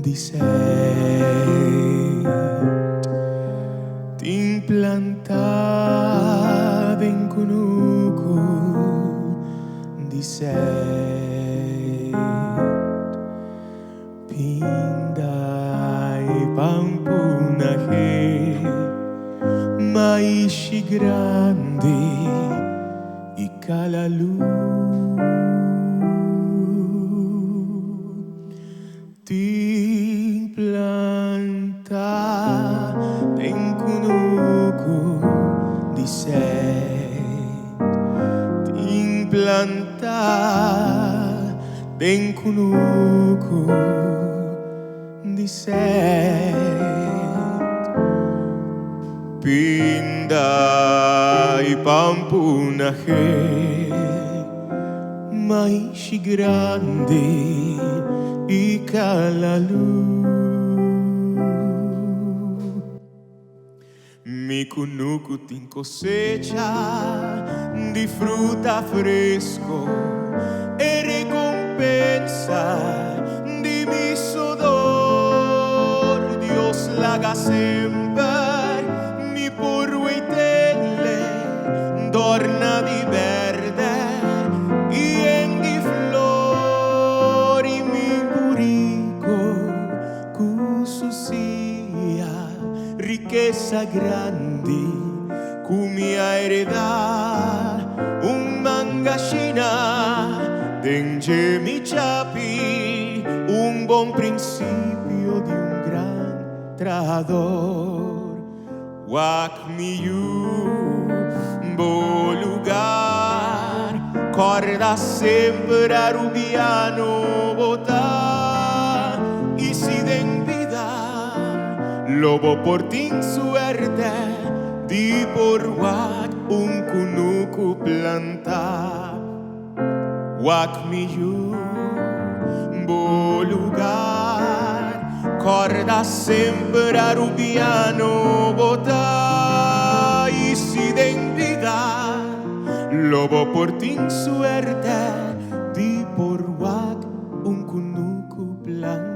disset tinc plantat ben conegut 17 pindai pampunaje maishi grande y calalú tinc plantat ben conegut 17 tinc plantat ben conegut 17 pinda y pampunaje maishi grande y calalú mi cunucu tin cosecha di fruta fresco e recompensa di mi sudor. Dios la haga sempre mi porruitelle dorna di verde y en di flori mi burico cusu sia riqueza grande cumia heredar un mangashina denge mi chapi un buon principio di un gran trador. Wak mi yu bo lugar corda sempre a rubiano botar y si den vida lobo por tin suerte di por wak un kunuku plantar. Wak mi yu bo lugar corda sempre a rubiano botar y si den vida lobo por tin suerte di por wak un kunuku plantar.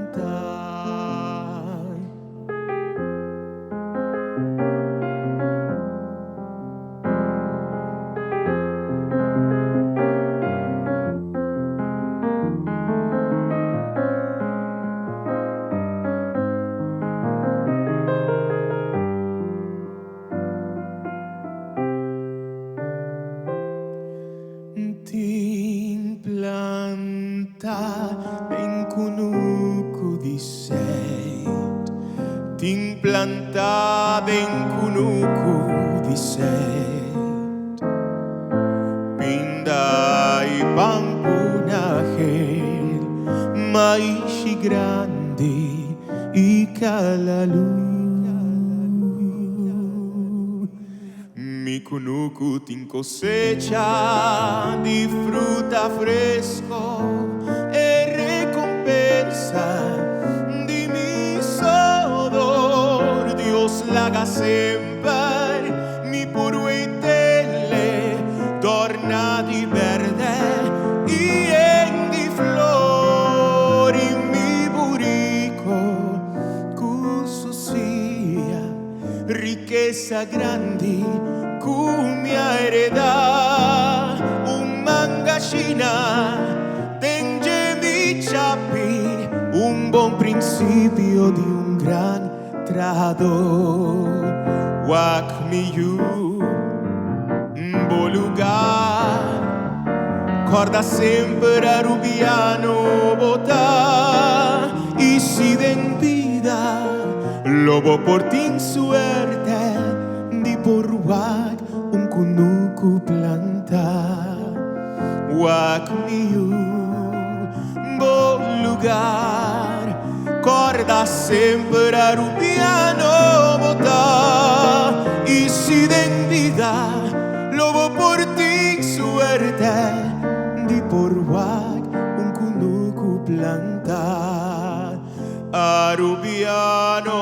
Tinc plantat ben conegut 17 tinc plantat ben conegut 17 pinda y pampunaje maishi grande y calalú mi cunucu tin cosecha di fruta fresco e recompensa di mi sudor. Dios la haga sempre mi porruitelle torna di verde y en di flori mi burico cusu sia riqueza grande cumia heredar un mangashina denge mi chapi un buon principio di un gran trador. Wak mi yu bo lugar corda sempre a rubiano botar y si den vida lobo por tin suerte di por wak un kunuku plantar. Wak mi yu bo lugar corda sempre a rubiano botar y si den vida lobo por tin suerte di por wak un kunuku plantar. A rubiano